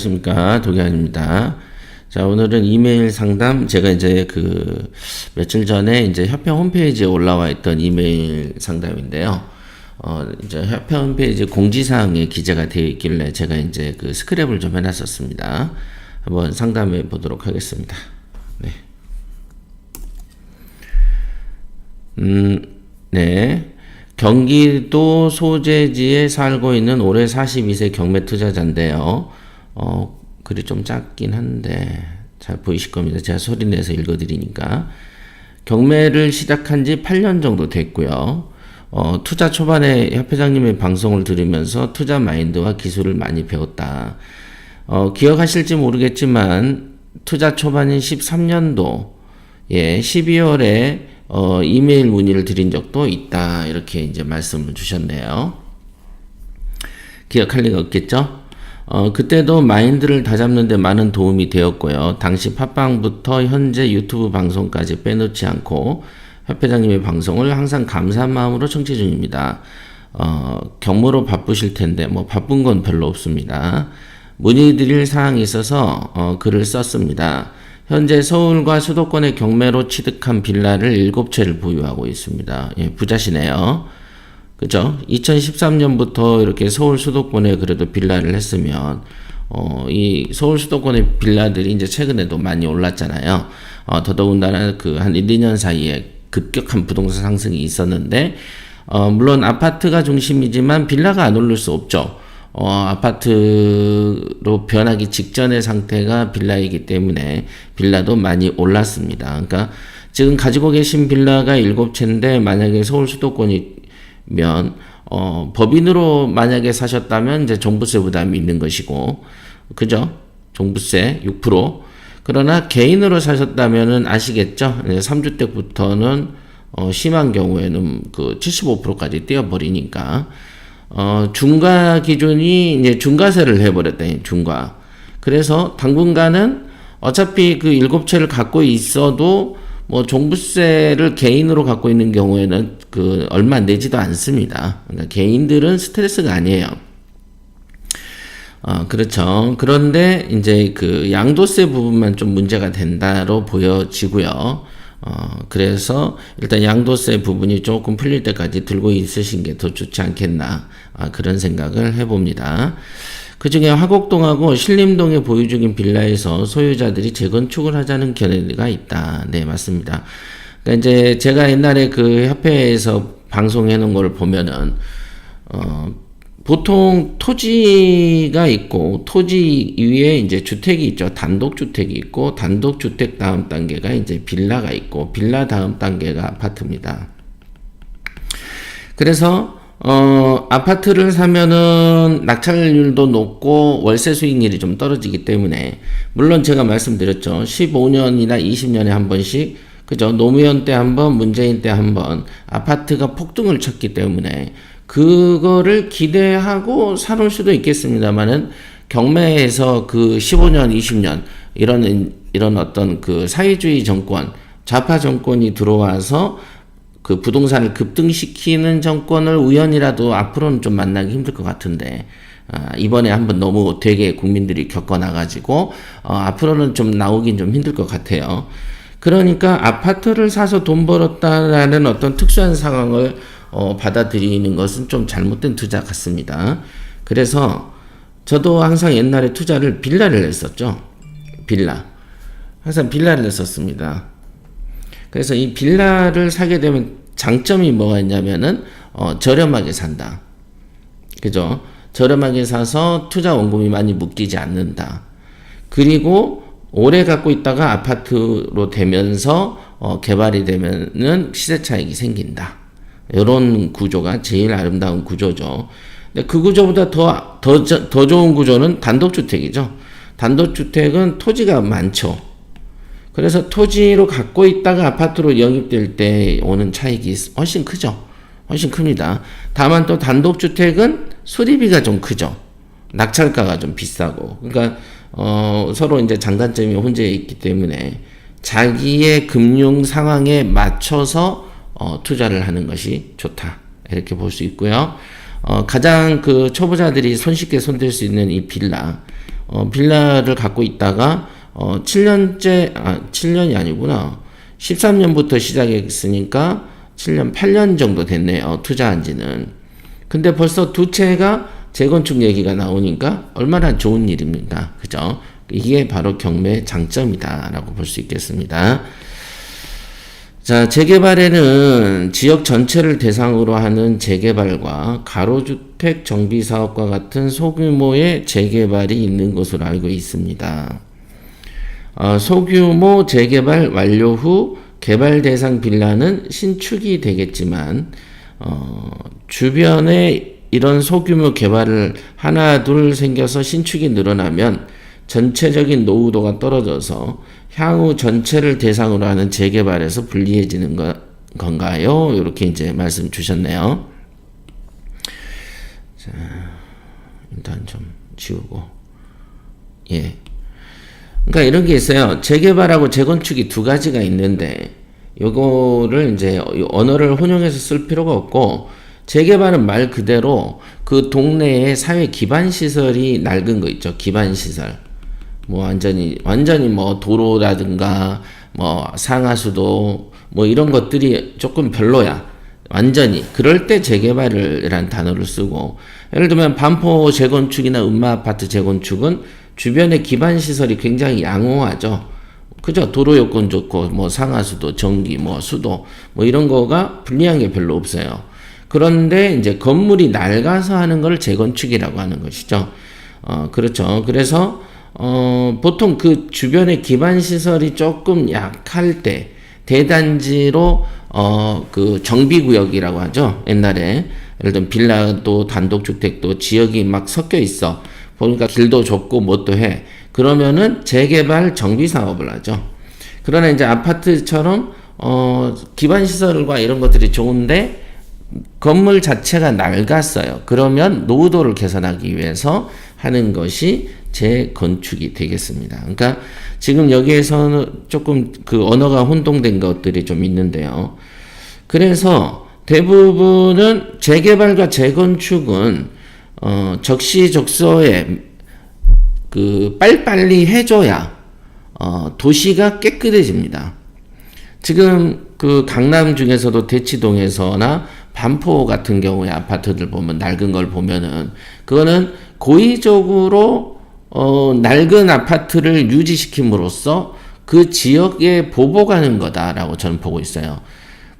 안녕하십니까, 도기환입니다. 자, 오늘은 이메일 상담, 제가 이제 며칠 전에 이제 협회 홈페이지에 올라와 있던 이메일 상담인데요. 이제 협회 홈페이지 공지사항에 기재가 되어 있길래 제가 이제 스크랩을 좀 해놨었습니다. 한번 상담해 보도록 하겠습니다. 네. 네. 경기도 소재지에 살고 있는 올해 42세 경매 투자자인데요. 글이 좀 작긴 한데 잘 보이실 겁니다. 제가 소리 내서 읽어드리니까. 경매를 시작한 지 8년 정도 됐고요. 투자 초반에 협회장님의 방송을 들으면서 투자 마인드와 기술을 많이 배웠다. 기억하실지 모르겠지만 투자 초반인 13년도 12월에 이메일 문의를 드린 적도 있다. 이렇게 이제 말씀을 주셨네요. 기억할 리가 없겠죠? 그때도 마인드를 다잡는 데 많은 도움이 되었고요. 당시 팟빵부터 현재 유튜브 방송까지 빼놓지 않고 협회장님의 방송을 항상 감사한 마음으로 청취 중입니다. 경무로 바쁘실 텐데 뭐 바쁜 건 별로 없습니다. 문의드릴 사항이 있어서 글을 썼습니다. 현재 서울과 수도권의 경매로 취득한 빌라를 7채를 보유하고 있습니다. 예, 부자시네요. 그죠? 2013년부터 이렇게 서울 수도권에 그래도 빌라를 했으면, 이 서울 수도권의 빌라들이 이제 최근에도 많이 올랐잖아요. 더더군다나 한 1, 2년 사이에 급격한 부동산 상승이 있었는데, 물론 아파트가 중심이지만 빌라가 안 오를 수 없죠. 아파트로 변하기 직전의 상태가 빌라이기 때문에 빌라도 많이 올랐습니다. 그러니까 지금 가지고 계신 빌라가 7채인데 만약에 서울 수도권이면 법인으로 만약에 사셨다면 이제 종부세 부담이 있는 것이고, 그죠? 종부세 6%. 그러나 개인으로 사셨다면은 아시겠죠? 3주택부터는 심한 경우에는 75%까지 뛰어버리니까 중과 기준이 이제 중과세를 해버렸다, 중과. 그래서 당분간은 어차피 7채를 갖고 있어도 뭐 종부세를 개인으로 갖고 있는 경우에는 얼마 내지도 않습니다. 그러니까 개인들은 스트레스가 아니에요. 그렇죠. 그런데 이제 양도세 부분만 좀 문제가 된다로 보여지고요. 그래서 일단 양도세 부분이 조금 풀릴 때까지 들고 있으신 게 더 좋지 않겠나, 그런 생각을 해봅니다. 그 중에 화곡동하고 신림동에 보유 중인 빌라에서 소유자들이 재건축을 하자는 견해가 있다. 네, 맞습니다. 그러니까 이제 제가 옛날에 협회에서 방송해 놓은 걸 보면은, 보통 토지가 있고 토지 위에 이제 주택이 있죠. 단독주택이 있고 단독주택 다음 단계가 이제 빌라가 있고 빌라 다음 단계가 아파트입니다. 그래서 아파트를 사면은 낙찰률도 높고 월세 수익률이 좀 떨어지기 때문에, 물론 제가 말씀드렸죠. 15년이나 20년에 한 번씩, 그죠? 노무현 때 한 번, 문재인 때 한 번 아파트가 폭등을 쳤기 때문에 그거를 기대하고 사놓을 수도 있겠습니다만은, 경매에서 15년, 20년, 이런 어떤 사회주의 정권, 좌파 정권이 들어와서 부동산을 급등시키는 정권을 우연이라도 앞으로는 좀 만나기 힘들 것 같은데, 이번에 한번 너무 되게 국민들이 겪어나가지고, 앞으로는 좀 나오긴 좀 힘들 것 같아요. 그러니까 아파트를 사서 돈 벌었다라는 어떤 특수한 상황을 받아들이는 것은 좀 잘못된 투자 같습니다. 그래서 저도 항상 옛날에 투자를 빌라를 했었죠. 항상 빌라를 했었습니다. 그래서 이 빌라를 사게 되면 장점이 뭐가 있냐면은 저렴하게 산다. 그죠? 저렴하게 사서 투자 원금이 많이 묶이지 않는다. 그리고 오래 갖고 있다가 아파트로 되면서 개발이 되면은 시세 차익이 생긴다. 이런 구조가 제일 아름다운 구조죠. 근데 그 구조보다 더 좋은 구조는 단독주택이죠. 단독주택은 토지가 많죠. 그래서 토지로 갖고 있다가 아파트로 영입될 때 오는 차익이 훨씬 크죠. 훨씬 큽니다. 다만 또 단독주택은 수리비가 좀 크죠. 낙찰가가 좀 비싸고. 그러니까 서로 이제 장단점이 혼재해 있기 때문에 자기의 금융 상황에 맞춰서 투자를 하는 것이 좋다. 이렇게 볼 수 있고요. 가장 초보자들이 손쉽게 손댈 수 있는 이 빌라, 빌라를 갖고 있다가 7년이 아니구나. 13년부터 시작했으니까 7년, 8년 정도 됐네요. 투자한 지는. 근데 벌써 두 채가 재건축 얘기가 나오니까 얼마나 좋은 일입니까? 그죠? 이게 바로 경매의 장점이다라고 볼 수 있겠습니다. 자, 재개발에는 지역 전체를 대상으로 하는 재개발과 가로주택 정비사업과 같은 소규모의 재개발이 있는 것으로 알고 있습니다. 소규모 재개발 완료 후 개발 대상 빌라는 신축이 되겠지만 주변에 이런 소규모 개발을 하나 둘 생겨서 신축이 늘어나면 전체적인 노후도가 떨어져서 향후 전체를 대상으로 하는 재개발에서 불리해지는 건가요? 이렇게 이제 말씀 주셨네요. 자, 일단 좀 지우고. 예. 그러니까 이런 게 있어요. 재개발하고 재건축이 두 가지가 있는데, 요거를 이제 언어를 혼용해서 쓸 필요가 없고, 재개발은 말 그대로 그 동네의 사회 기반 시설이 낡은 거 있죠. 기반 시설. 뭐 완전히 뭐 도로라든가 뭐 상하수도 뭐 이런 것들이 조금 별로야. 완전히. 그럴 때 재개발이라는 단어를 쓰고, 예를 들면 반포 재건축이나 음마 아파트 재건축은 주변의 기반 시설이 굉장히 양호하죠. 그죠? 도로 여건 좋고 뭐 상하수도, 전기, 뭐 수도 뭐 이런 거가 불리한 게 별로 없어요. 그런데 이제 건물이 낡아서 하는 걸 재건축이라고 하는 것이죠. 그렇죠. 그래서 보통 그 주변의 기반 시설이 조금 약할 때 대단지로 그 정비구역이라고 하죠. 옛날에 예를 들면 빌라도 단독주택도 지역이 막 섞여 있어. 보니까 길도 좁고 뭣도 해. 그러면은 재개발 정비 사업을 하죠. 그러나 이제 아파트처럼 기반 시설과 이런 것들이 좋은데 건물 자체가 낡았어요. 그러면 노후도를 개선하기 위해서 하는 것이 재건축이 되겠습니다. 그러니까 지금 여기에서는 조금 그 언어가 혼동된 것들이 좀 있는데요. 그래서 대부분은 재개발과 재건축은 적시적소에 그 빨리빨리 해줘야 도시가 깨끗해집니다. 지금 그 강남 중에서도 대치동에서나 반포 같은 경우에 아파트들 보면 낡은 걸 보면은 그거는 고의적으로 낡은 아파트를 유지시킴으로써 그 지역에 보복하는 거다라고 저는 보고 있어요.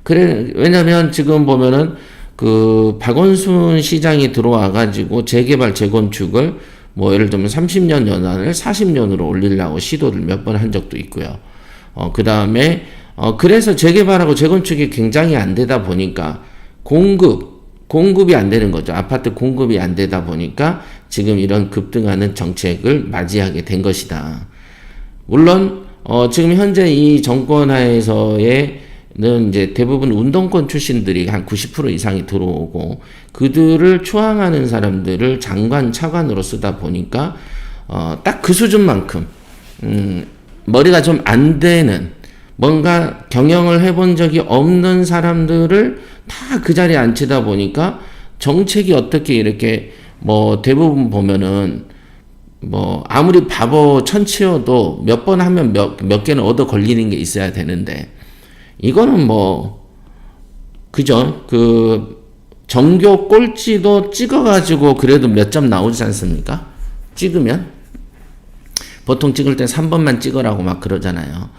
왜냐면 지금 보면은 그 박원순 시장이 들어와 가지고 재개발 재건축을 뭐 예를 들면 30년 연한을 40년으로 올리려고 시도를 몇 번 한 적도 있고요. 그 다음에 그래서 재개발하고 재건축이 굉장히 안 되다 보니까 공급이 안 되는 거죠. 아파트 공급이 안 되다 보니까 지금 이런 급등하는 정책을 맞이하게 된 것이다. 물론 지금 현재 이 정권 하에서의 는 이제 대부분 운동권 출신들이 한 90% 이상이 들어오고 그들을 추앙하는 사람들을 장관 차관으로 쓰다 보니까 딱 그 수준만큼 머리가 좀 안 되는 뭔가 경영을 해본 적이 없는 사람들을 다 그 자리에 앉히다 보니까 정책이 어떻게 이렇게 뭐 대부분 보면은 뭐 아무리 바보 천치여도 몇 번 하면 몇 개는 얻어 걸리는 게 있어야 되는데 이거는 뭐 그죠? 그 정교 꼴찌도 찍어가지고 그래도 몇 점 나오지 않습니까? 찍으면 보통 찍을 때 3번만 찍으라고 막 그러잖아요.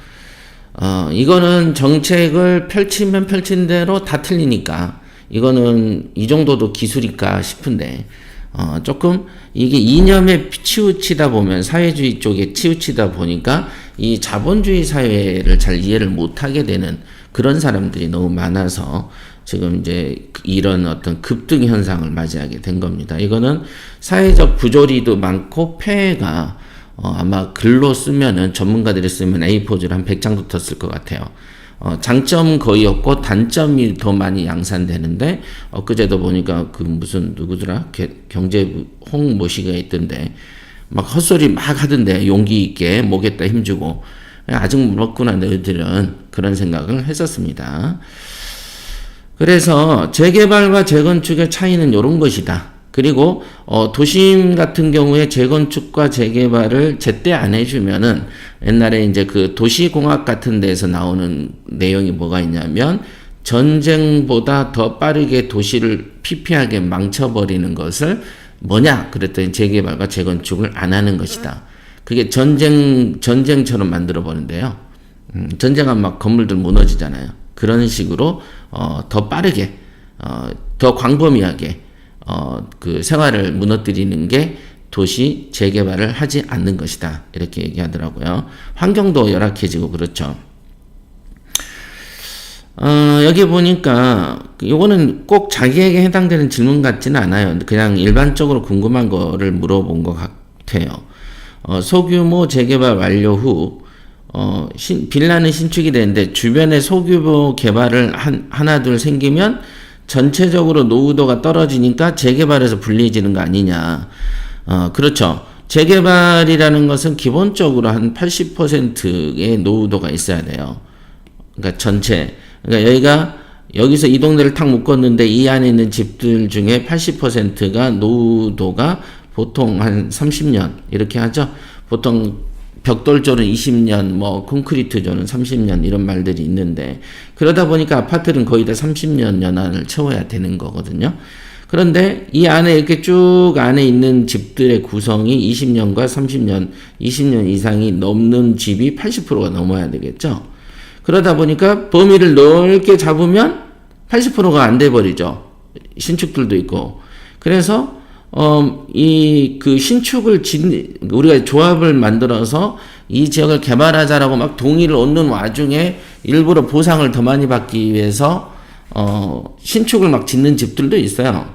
이거는 정책을 펼치면 펼친 대로 다 틀리니까 이거는 이 정도도 기술일까 싶은데 조금 이게 이념에 치우치다 보면 사회주의 쪽에 치우치다 보니까 이 자본주의 사회를 잘 이해를 못하게 되는 그런 사람들이 너무 많아서 지금 이제 이런 어떤 급등 현상을 맞이하게 된 겁니다. 이거는 사회적 부조리도 많고 폐해가 아마 글로 쓰면은 전문가들이 쓰면 A4지를 한 100장 붙었을 것 같아요. 장점 거의 없고 단점이 더 많이 양산되는데 엊그제도 보니까 그 무슨 누구더라 경제부 홍모씨가 있던데 막 헛소리 막 하던데 용기 있게 목에다 힘주고 아직 멀었구나 너희들은 그런 생각을 했었습니다. 그래서 재개발과 재건축의 차이는 이런 것이다. 그리고 도심 같은 경우에 재건축과 재개발을 제때 안 해주면은 옛날에 이제 그 도시공학 같은 데서 나오는 내용이 뭐가 있냐면 전쟁보다 더 빠르게 도시를 피폐하게 망쳐버리는 것을 뭐냐? 그랬더니 재개발과 재건축을 안 하는 것이다. 그게 전쟁처럼 만들어버린대요. 전쟁하면 막 건물들 무너지잖아요. 그런 식으로, 더 빠르게, 더 광범위하게, 그 생활을 무너뜨리는 게 도시 재개발을 하지 않는 것이다. 이렇게 얘기하더라고요. 환경도 열악해지고 그렇죠. 여기 보니까 요거는 꼭 자기에게 해당되는 질문 같지는 않아요. 그냥 일반적으로 궁금한 거를 물어본 것 같아요. 소규모 재개발 완료 후 빌라는 신축이 되는데 주변에 소규모 개발을 하나 둘 생기면 전체적으로 노후도가 떨어지니까 재개발에서 불리해지는 거 아니냐. 그렇죠. 재개발이라는 것은 기본적으로 한 80%의 노후도가 있어야 돼요. 그러니까 전체. 그러니까 여기서 이 동네를 탁 묶었는데 이 안에 있는 집들 중에 80%가 노후도가 보통 한 30년 이렇게 하죠. 보통 벽돌조는 20년, 뭐 콘크리트조는 30년 이런 말들이 있는데 그러다 보니까 아파트는 거의 다 30년 연한을 채워야 되는 거거든요. 그런데 이 안에 이렇게 쭉 안에 있는 집들의 구성이 20년과 30년, 20년 이상이 넘는 집이 80%가 넘어야 되겠죠. 그러다 보니까 범위를 넓게 잡으면 80%가 안 돼 버리죠. 신축들도 있고. 그래서 그 신축을 우리가 조합을 만들어서 이 지역을 개발하자라고 막 동의를 얻는 와중에 일부러 보상을 더 많이 받기 위해서 신축을 막 짓는 집들도 있어요.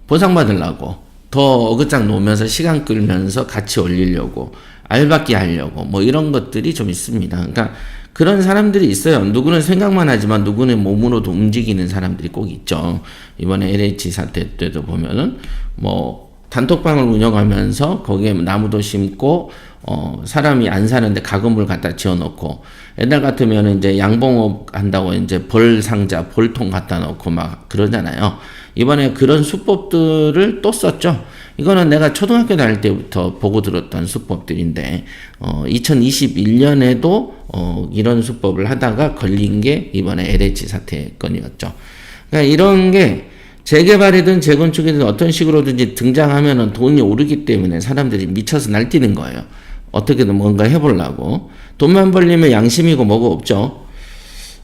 보상받으려고 더 어긋장 놓으면서 시간 끌면서 같이 올리려고 알받기 하려고 뭐 이런 것들이 좀 있습니다. 그러니까 그런 사람들이 있어요. 누구는 생각만 하지만 누구는 몸으로도 움직이는 사람들이 꼭 있죠. 이번에 LH 사태 때도 보면은 뭐 단톡방을 운영하면서 거기에 나무도 심고 사람이 안 사는데 가건물 갖다 지어놓고 옛날 같으면 이제 양봉업 한다고 이제 벌 상자 벌통 갖다 놓고 막 그러잖아요. 이번에 그런 수법들을 또 썼죠. 이거는 내가 초등학교 다닐 때부터 보고 들었던 수법들인데 2021년에도 이런 수법을 하다가 걸린 게 이번에 LH 사태 건이었죠. 그러니까 이런 게 재개발이든 재건축이든 어떤 식으로든지 등장하면은 돈이 오르기 때문에 사람들이 미쳐서 날뛰는 거예요. 어떻게든 뭔가 해보려고. 돈만 벌리면 양심이고 뭐가 없죠.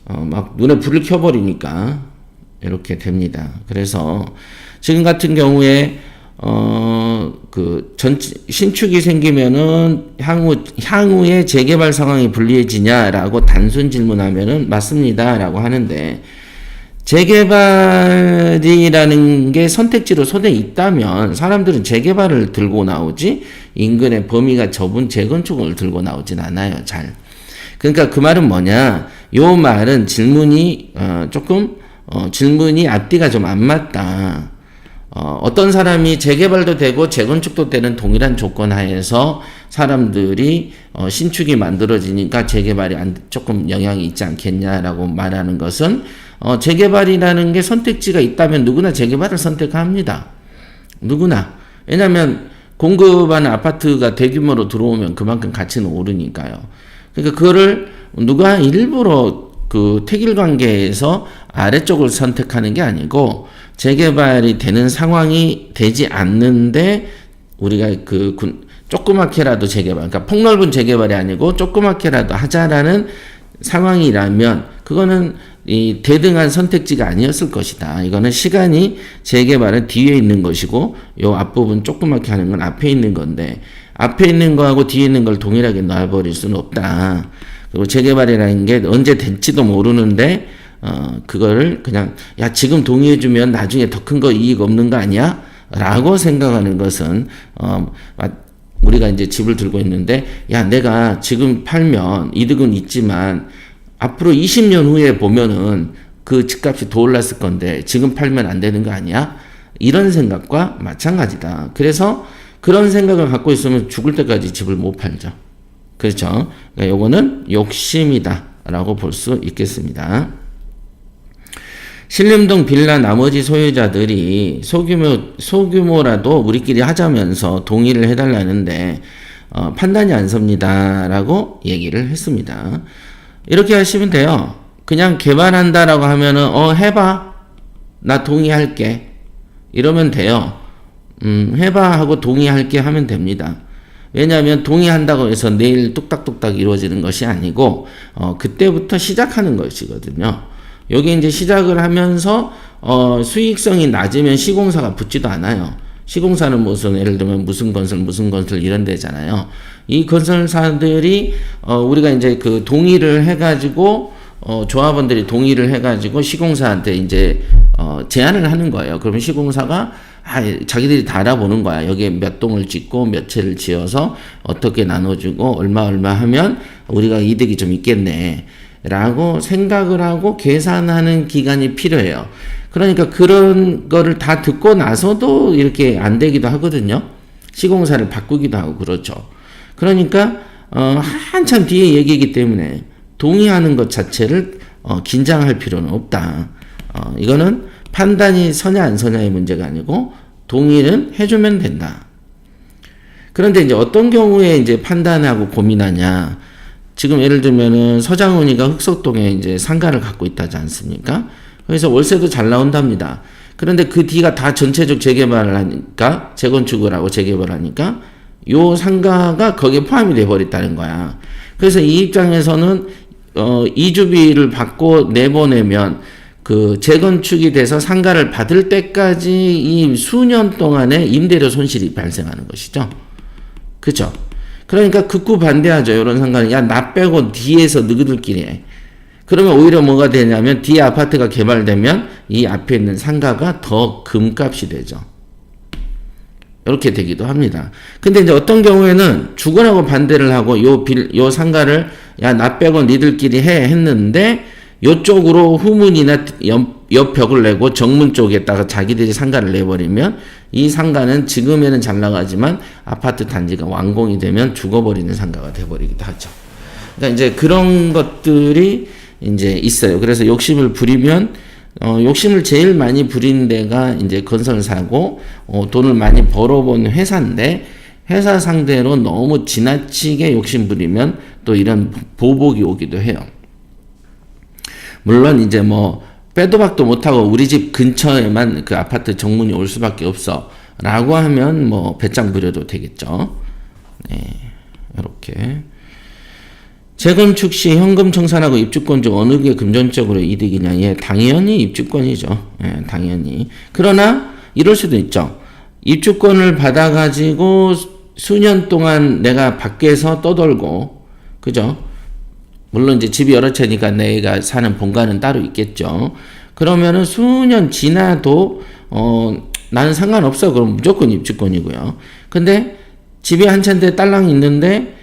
막 눈에 불을 켜버리니까 이렇게 됩니다. 그래서 지금 같은 경우에 신축이 생기면은 향후에 재개발 상황이 불리해지냐라고 단순 질문하면은 맞습니다라고 하는데 재개발이라는 게 선택지로 손에 있다면 사람들은 재개발을 들고 나오지 인근의 범위가 좁은 재건축을 들고 나오진 않아요, 잘. 그러니까 그 말은 뭐냐? 요 말은 질문이 질문이 앞뒤가 좀 안 맞다. 어떤 사람이 재개발도 되고 재건축도 되는 동일한 조건 하에서 사람들이 신축이 만들어지니까 재개발이 조금 영향이 있지 않겠냐라고 말하는 것은 재개발이라는 게 선택지가 있다면 누구나 재개발을 선택합니다. 누구나. 왜냐하면 공급하는 아파트가 대규모로 들어오면 그만큼 가치는 오르니까요. 그러니까 그거를 누가 일부러 그 택일 관계에서 아래쪽을 선택하는 게 아니고 재개발이 되는 상황이 되지 않는데 우리가 조그맣게라도 재개발, 그러니까 폭넓은 재개발이 아니고 조그맣게라도 하자라는 상황이라면 그거는 이 대등한 선택지가 아니었을 것이다. 이거는 시간이 재개발은 뒤에 있는 것이고 요 앞부분 조그맣게 하는 건 앞에 있는 건데 앞에 있는 거하고 뒤에 있는 걸 동일하게 놔버릴 수는 없다. 그리고 재개발이라는 게 언제 될지도 모르는데 그거를 그냥 야 지금 동의해주면 나중에 더 큰 거 이익 없는 거 아니야? 라고 생각하는 것은 우리가 이제 집을 들고 있는데 야 내가 지금 팔면 이득은 있지만 앞으로 20년 후에 보면은 그 집값이 더 올랐을 건데 지금 팔면 안 되는 거 아니야? 이런 생각과 마찬가지다. 그래서 그런 생각을 갖고 있으면 죽을 때까지 집을 못 팔죠. 그렇죠? 그러니까 요거는 욕심이다 라고 볼 수 있겠습니다. 신림동 빌라 나머지 소유자들이 소규모라도 우리끼리 하자면서 동의를 해달라는데 판단이 안 섭니다라고 얘기를 했습니다. 이렇게 하시면 돼요. 그냥 개발한다라고 하면은 해봐, 나 동의할게 이러면 돼요. 해봐 하고 동의할게 하면 됩니다. 왜냐하면 동의한다고 해서 내일 뚝딱뚝딱 이루어지는 것이 아니고 그때부터 시작하는 것이거든요. 여기 이제 시작을 하면서 수익성이 낮으면 시공사가 붙지도 않아요. 시공사는 무슨 예를 들면 무슨 건설 이런 데잖아요. 이 건설사들이 우리가 이제 그 동의를 해가지고 조합원들이 동의를 해가지고 시공사한테 이제 제안을 하는 거예요. 그러면 시공사가 자기들이 다 알아보는 거야. 여기에 몇 동을 짓고 몇 채를 지어서 어떻게 나눠주고 얼마 하면 우리가 이득이 좀 있겠네 라고 생각을 하고 계산하는 기간이 필요해요. 그러니까 그런 거를 다 듣고 나서도 이렇게 안 되기도 하거든요. 시공사를 바꾸기도 하고 그렇죠. 그러니까 한참 뒤에 얘기이기 때문에 동의하는 것 자체를 긴장할 필요는 없다. 이거는 판단이 서냐 안 서냐의 문제가 아니고 동의는 해주면 된다. 그런데 이제 어떤 경우에 이제 판단하고 고민하냐. 지금 예를 들면은 서장훈이가 흑석동에 이제 상가를 갖고 있다지 않습니까? 그래서 월세도 잘 나온답니다. 그런데 그 뒤가 다 전체적 재개발을 하니까, 재건축을 하고 재개발을 하니까 요 상가가 거기에 포함이 돼 버렸다는 거야. 그래서 이 입장에서는 이주비를 받고 내보내면 그 재건축이 돼서 상가를 받을 때까지 이 수년 동안의 임대료 손실이 발생하는 것이죠. 그죠? 그러니까 극구 반대하죠. 이런 상가는. 야, 나 빼고 뒤에서 너희들끼리 해. 그러면 오히려 뭐가 되냐면 뒤에 아파트가 개발되면 이 앞에 있는 상가가 더 금값이 되죠. 이렇게 되기도 합니다. 근데 이제 어떤 경우에는 죽으라고 반대를 하고 요 상가를 야, 나 빼고 니들끼리 해 했는데 요쪽으로 후문이나 옆 벽을 내고 정문 쪽에다가 자기들이 상가를 내버리면 이 상가는 지금에는 잘 나가지만 아파트 단지가 완공이 되면 죽어버리는 상가가 돼버리기도 하죠. 그러니까 이제 그런 것들이 이제 있어요. 그래서 욕심을 부리면 욕심을 제일 많이 부린 데가 이제 건설사고 돈을 많이 벌어본 회사인데 회사 상대로 너무 지나치게 욕심 부리면 또 이런 보복이 오기도 해요. 물론 이제 뭐 빼도 박도 못하고 우리 집 근처에만 그 아파트 정문이 올 수밖에 없어 라고 하면 뭐 배짱 부려도 되겠죠. 네, 이렇게 재건축 시 현금 청산하고 입주권 중 어느 게 금전적으로 이득이냐? 예, 당연히 입주권이죠. 예, 당연히. 그러나 이럴 수도 있죠. 입주권을 받아가지고 수년 동안 내가 밖에서 떠돌고, 그죠? 물론 이제 집이 여러 채니까 내가 사는 본가는 따로 있겠죠. 그러면은 수년 지나도 나는 상관없어. 그럼 무조건 입주권이고요. 근데 집이 한 채인데 딸랑 있는데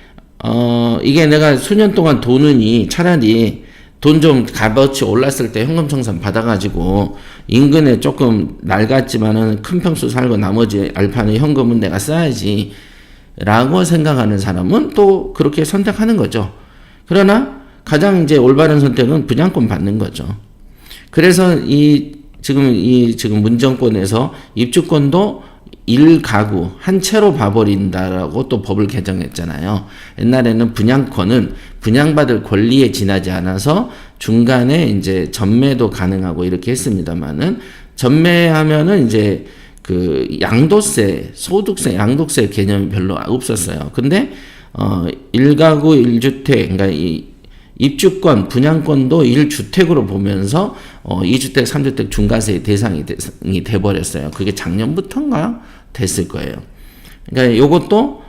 이게 내가 수년 동안 도느니 차라리 돈 좀 값어치 올랐을 때 현금 청산 받아가지고 인근에 조금 낡았지만은 큰 평수 살고 나머지 알파는 현금은 내가 써야지 라고 생각하는 사람은 또 그렇게 선택하는 거죠. 그러나 가장 이제 올바른 선택은 분양권 받는 거죠. 그래서 지금 문정권에서 입주권도 1가구 한 채로 봐버린다라고 또 법을 개정했잖아요. 옛날에는 분양권은 분양받을 권리에 지나지 않아서 중간에 이제 전매도 가능하고 이렇게 했습니다만은 전매하면은 이제 그 양도세, 소득세, 양도세 개념이 별로 없었어요. 근데 1가구 1주택, 그러니까 이 입주권, 분양권도 1주택으로 보면서 2주택, 3주택 중과세 대상이 돼버렸어요. 그게 작년부터인가 됐을 거예요. 그러니까 요것도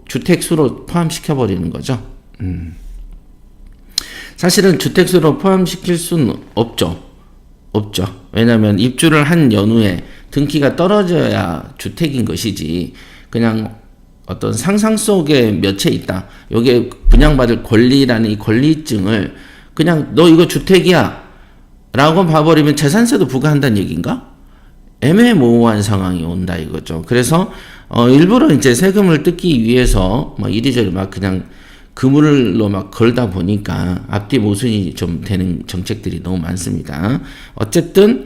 주택수로 포함시켜버리는 거죠. 사실은 주택수로 포함시킬 수는 없죠. 왜냐하면 입주를 한 연후에 등기가 떨어져야 주택인 것이지 그냥 어떤 상상 속에 몇 채 있다. 여기에 분양받을 권리라는 이 권리증을 그냥 너 이거 주택이야 라고 봐버리면 재산세도 부과한다는 얘기인가? 애매모호한 상황이 온다 이거죠. 그래서 일부러 이제 세금을 뜯기 위해서 뭐 이리저리 막 그냥 그물로 막 걸다 보니까 앞뒤 모순이 좀 되는 정책들이 너무 많습니다. 어쨌든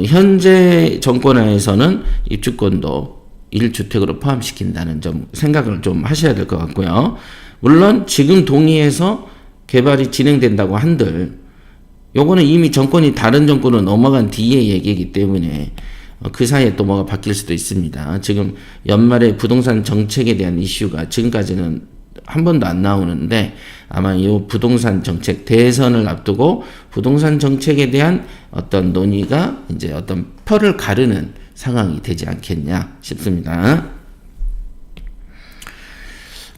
현재 정권하에서는 입주권도 1주택으로 포함시킨다는 점 생각을 좀 하셔야 될 것 같고요. 물론 지금 동의해서 개발이 진행된다고 한들 요거는 이미 정권이 다른 정권으로 넘어간 뒤의 얘기이기 때문에 그 사이에 또 뭐가 바뀔 수도 있습니다. 지금 연말에 부동산 정책에 대한 이슈가 지금까지는 한 번도 안 나오는데 아마 이 부동산 정책 대선을 앞두고 부동산 정책에 대한 어떤 논의가 이제 어떤 펄을 가르는 상황이 되지 않겠냐 싶습니다.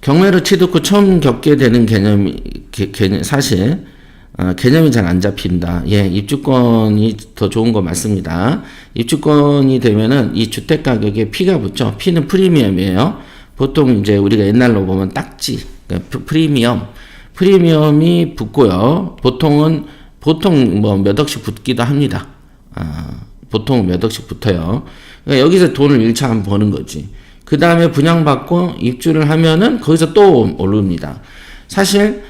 경매로 취득 후 처음 겪게 되는 사실 개념이 잘 안 잡힌다. 예, 입주권이 더 좋은 거 맞습니다. 입주권이 되면은 이 주택 가격에 피가 붙죠. 피는 프리미엄이에요. 보통 이제 우리가 옛날로 보면 딱지, 그러니까 프리미엄이 붙고요. 보통 뭐 몇 억씩 붙기도 합니다. 보통 몇 억씩 붙어요. 그러니까 여기서 돈을 1차 한번 버는 거지. 그 다음에 분양받고 입주를 하면은 거기서 또 오릅니다. 사실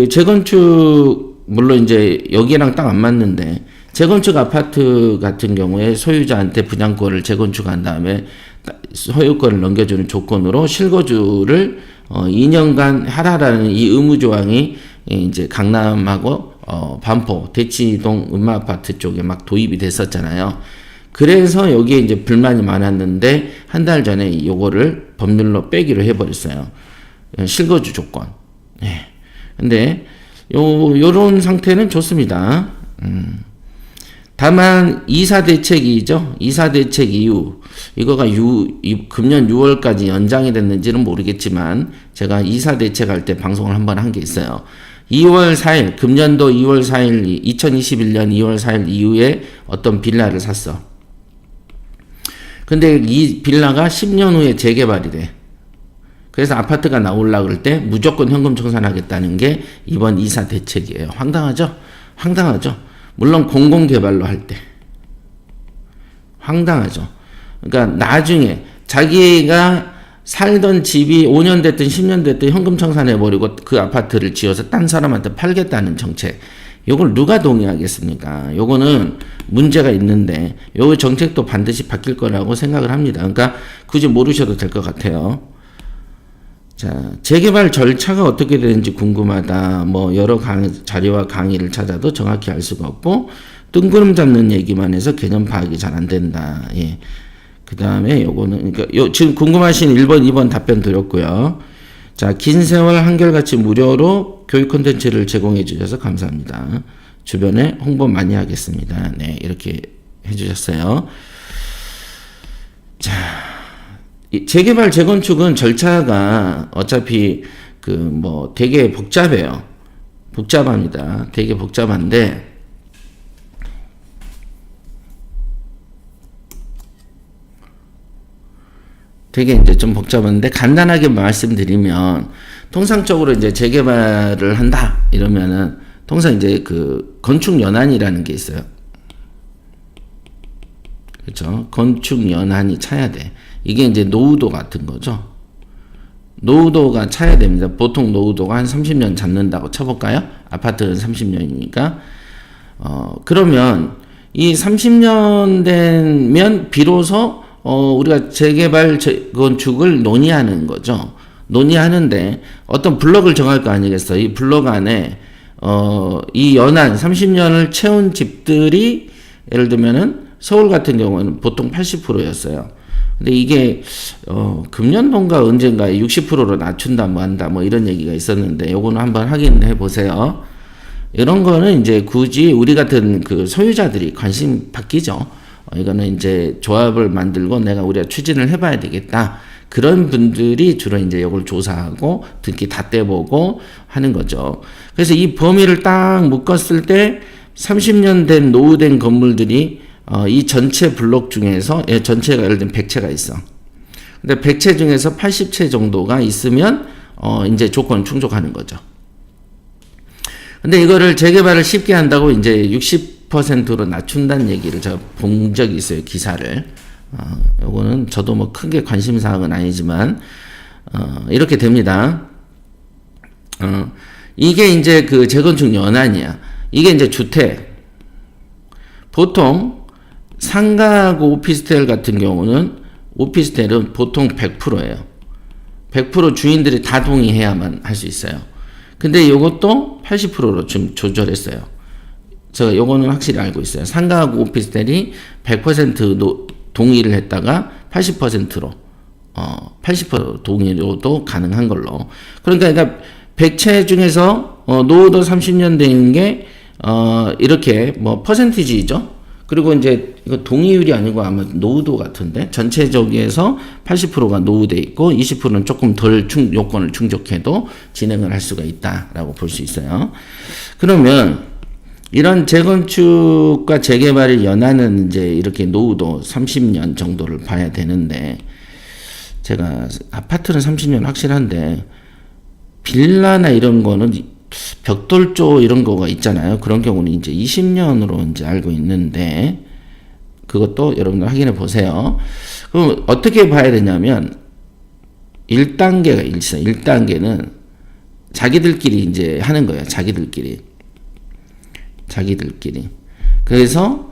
재건축 물론 이제 여기랑 딱 안 맞는데 재건축 아파트 같은 경우에 소유자한테 분양권을 재건축한 다음에 소유권을 넘겨주는 조건으로 실거주를 2년간 하라라는 이 의무 조항이 이제 강남하고 반포 대치동 음마아파트 쪽에 막 도입이 됐었잖아요. 그래서 여기에 이제 불만이 많았는데 한 달 전에 요거를 법률로 빼기로 해버렸어요. 실거주 조건. 예. 근데 요런 상태는 좋습니다. 다만 이사 대책이죠. 이사 대책 이후 이거가 금년 6월까지 연장이 됐는지는 모르겠지만 제가 이사 대책할 때 방송을 한번 한 게 있어요. 2월 4일 금년도 2월 4일 2021년 2월 4일 이후에 어떤 빌라를 샀어. 근데 이 빌라가 10년 후에 재개발이 돼. 그래서 아파트가 나오려고 그럴 때 무조건 현금 청산하겠다는 게 이번 이사 대책이에요. 황당하죠? 황당하죠? 물론 공공개발로 할 때. 황당하죠? 그러니까 나중에 자기가 살던 집이 5년 됐든 10년 됐든 현금 청산해버리고 그 아파트를 지어서 딴 사람한테 팔겠다는 정책. 요걸 누가 동의하겠습니까? 요거는 문제가 있는데 요 정책도 반드시 바뀔 거라고 생각을 합니다. 그러니까 굳이 모르셔도 될 것 같아요. 자, 재개발 절차가 어떻게 되는지 궁금하다. 뭐 여러 자료와 강의를 찾아도 정확히 알 수가 없고 뜬구름 잡는 얘기만 해서 개념 파악이 잘 안 된다. 예. 그 다음에 요거는 그러니까 지금 궁금하신 1번, 2번 답변 드렸고요. 자, 긴 세월 한결같이 무료로 교육 콘텐츠를 제공해 주셔서 감사합니다. 주변에 홍보 많이 하겠습니다. 네, 이렇게 해주셨어요. 자, 재개발 재건축은 절차가 어차피 되게 복잡해요. 복잡합니다. 되게 복잡한데 되게 이제 좀 복잡한데 간단하게 말씀드리면 통상적으로 이제 재개발을 한다 이러면은 통상 이제 건축 연한이라는 게 있어요. 그렇죠? 건축 연한이 차야 돼. 이게 이제 노후도 같은 거죠. 노후도가 차야 됩니다. 보통 노후도가 한 30년 잡는다고 쳐볼까요? 아파트는 30년이니까. 그러면 이 30년 되면 비로소 우리가 재개발 재건축을 논의하는 거죠. 논의하는데 어떤 블록을 정할 거 아니겠어요? 이 블록 안에 이 연한 30년을 채운 집들이 예를 들면은 서울 같은 경우는 보통 80%였어요. 근데 이게 금년도인가 언젠가에 60%로 낮춘다 뭐 한다 뭐 이런 얘기가 있었는데 요거는 한번 확인해 보세요. 이런 거는 이제 굳이 우리 같은 소유자들이 관심 바뀌죠. 이거는 이제 조합을 만들고 우리가 추진을 해봐야 되겠다. 그런 분들이 주로 이제 이걸 조사하고 등기 다 떼보고 하는 거죠. 그래서 이 범위를 딱 묶었을 때 30년 된 노후된 건물들이 이 전체 블록 중에서 전체가 예를 들면 100채가 있어. 근데 100채 중에서 80채 정도가 있으면 이제 조건 충족하는 거죠. 근데 이거를 재개발을 쉽게 한다고 이제 60%로 낮춘다는 얘기를 제가 본 적이 있어요. 기사를. 요거는 저도 뭐 크게 관심사항은 아니지만 이렇게 됩니다. 이게 이제 그 재건축 연한이야. 이게 이제 주택. 보통 상가하고 오피스텔 같은 경우는 오피스텔은 보통 100%예요. 100% 주인들이 다 동의해야만 할 수 있어요. 근데 이것도 80%로 좀 조절했어요. 제가 요거는 확실히 알고 있어요. 상가하고 오피스텔이 100% 동의를 했다가 80%로 80% 동의로도 가능한 걸로. 그러니까 100채 중에서 노후도 30년 되는 게 이렇게 뭐 퍼센티지죠. 그리고 이제 이거 동의율이 아니고 아마 노후도 같은데 전체적에서 80%가 노후돼 있고 20%는 조금 덜 요건을 충족해도 진행을 할 수가 있다라고 볼 수 있어요. 그러면 이런 재건축과 재개발을 연하는 이제 이렇게 노후도 30년 정도를 봐야 되는데, 제가 아파트는 30년 확실한데 빌라나 이런 거는 벽돌조 이런 거가 있잖아요. 그런 경우는 이제 20년으로 이제 알고 있는데, 그것도 여러분들 확인해 보세요. 그럼 어떻게 봐야 되냐면 1단계가 있어. 1단계는 자기들끼리 이제 하는 거예요. 자기들끼리. 그래서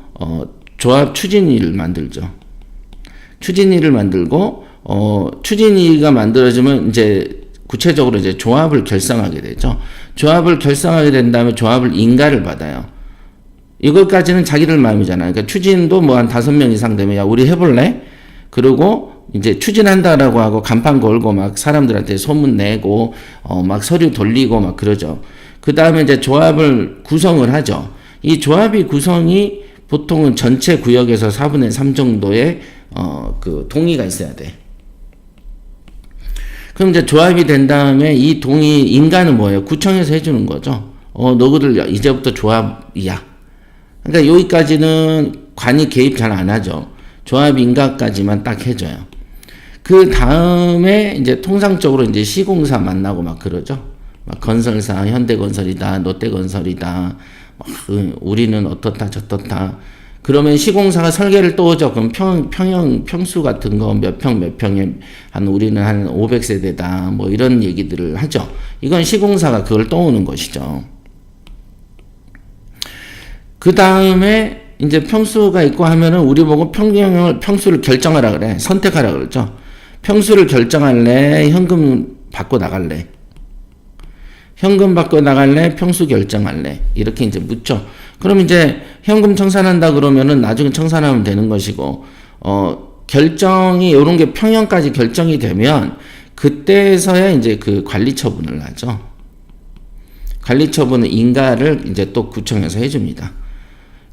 조합 추진위를 만들죠. 추진위를 만들고 추진위가 만들어지면 이제 구체적으로 이제 조합을 결성하게 되죠. 조합을 결성하게 된 다음에 조합을 인가를 받아요. 이것까지는 자기들 마음이잖아요. 그러니까 추진도 뭐 한 5명 이상 되면 야 우리 해볼래? 그리고 이제 추진한다라고 하고 간판 걸고 막 사람들한테 소문 내고 막 서류 돌리고 막 그러죠. 그 다음에 이제 조합을 구성을 하죠. 이 조합이 구성이 보통은 전체 구역에서 4분의 3 정도의 그 동의가 있어야 돼. 그럼 이제 조합이 된 다음에 이 동의 인가는 뭐예요? 구청에서 해주는 거죠. 너희들 이제부터 조합이야. 그러니까 여기까지는 관이 개입 잘 안 하죠. 조합 인가까지만 딱 해줘요. 그 다음에 이제 통상적으로 이제 시공사 만나고 막 그러죠. 막 건설사, 현대건설이다, 롯데건설이다, 우리는 어떻다, 저떻다. 그러면 시공사가 설계를 또 오죠. 그럼 평수 같은 거 몇 평에 우리는 한 500세대다. 뭐 이런 얘기들을 하죠. 이건 시공사가 그걸 떠오는 것이죠. 그 다음에 이제 평수가 있고 하면은 우리 보고 평수를 결정하라 그래. 선택하라 그러죠. 평수를 결정할래? 현금 받고 나갈래? 현금 받고 나갈래? 평수 결정할래? 이렇게 이제 묻죠. 그럼 이제 현금 청산한다 그러면은 나중에 청산하면 되는 것이고, 결정이, 요런 게 평형까지 결정이 되면, 그때서야 이제 그 관리 처분을 하죠. 관리 처분은 인가를 이제 또 구청에서 해줍니다.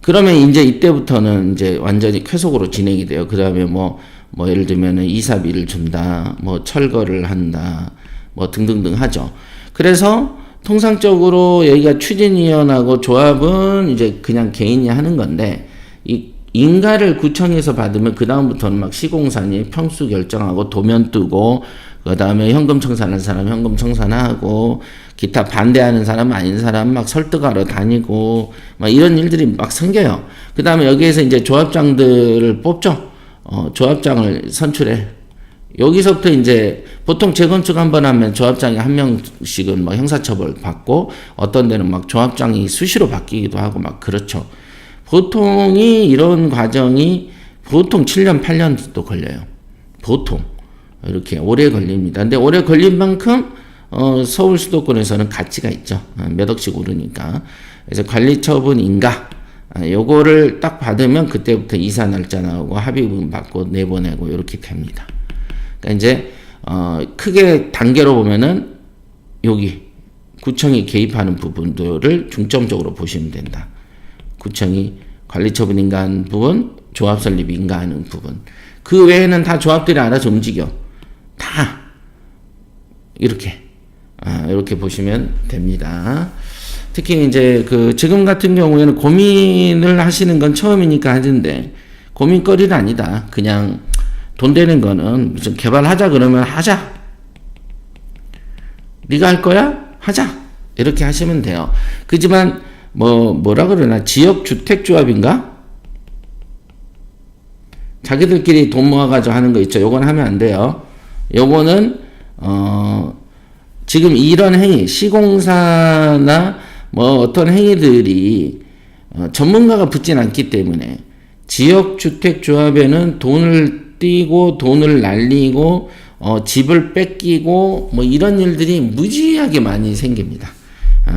그러면 이제 이때부터는 이제 완전히 쾌속으로 진행이 돼요. 그 다음에 뭐 예를 들면은 이사비를 준다, 뭐 철거를 한다, 뭐 등등등 하죠. 그래서 통상적으로 여기가 추진위원하고 조합은 이제 그냥 개인이 하는 건데, 이 인가를 구청에서 받으면 그 다음부터는 막 시공사니 평수 결정하고 도면 뜨고, 그 다음에 현금 청산하는 사람 현금 청산하고, 기타 반대하는 사람 아닌 사람 막 설득하러 다니고, 막 이런 일들이 막 생겨요. 그 다음에 여기에서 이제 조합장들을 뽑죠. 조합장을 선출해. 여기서부터 이제 보통 재건축 한번 하면 조합장이 한 명씩은 막 형사처벌 받고, 어떤 데는 막 조합장이 수시로 바뀌기도 하고 막 그렇죠. 보통이 이런 과정이 보통 7년, 8년도 걸려요. 보통. 이렇게 오래 걸립니다. 근데 오래 걸린 만큼 서울 수도권에서는 가치가 있죠. 몇 억씩 오르니까. 그래서 관리처분 인가, 요거를 딱 받으면 그때부터 이사 날짜 나오고 합의금 받고 내보내고 이렇게 됩니다. 그러니까 이제 크게 단계로 보면은 여기 구청이 개입하는 부분들을 중점적으로 보시면 된다. 구청이 관리처분 인가하는 부분, 조합 설립 인가하는 부분. 그 외에는 다 조합들이 알아서 움직여. 다 이렇게 보시면 됩니다. 특히 이제 그 지금 같은 경우에는 고민을 하시는 건 처음이니까 하는데, 고민거리는 아니다. 그냥 돈 되는 거는 무슨 개발하자 그러면 하자. 네가 할 거야? 하자. 이렇게 하시면 돼요. 그지만 뭐라 그러나 지역주택조합인가? 자기들끼리 돈 모아가지고 하는 거 있죠. 요건 하면 안 돼요. 요거는 지금 이런 행위, 시공사나 뭐 어떤 행위들이 전문가가 붙진 않기 때문에 지역주택조합에는 돈을 띄고 돈을 날리고 집을 뺏기고 뭐 이런 일들이 무지하게 많이 생깁니다.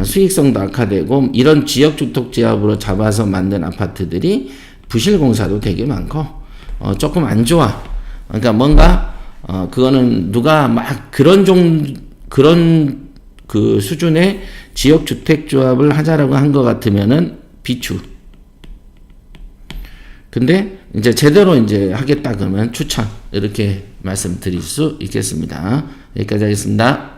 수익성도 악화되고 이런 지역주택조합으로 잡아서 만든 아파트들이 부실공사도 되게 많고 조금 안 좋아. 그러니까 뭔가 그거는 누가 막 그런 그 수준의 지역주택조합을 하자라고 한 것 같으면은 비추. 근데 이제 제대로 이제 하겠다 그러면 추천. 이렇게 말씀드릴 수 있겠습니다. 여기까지 하겠습니다.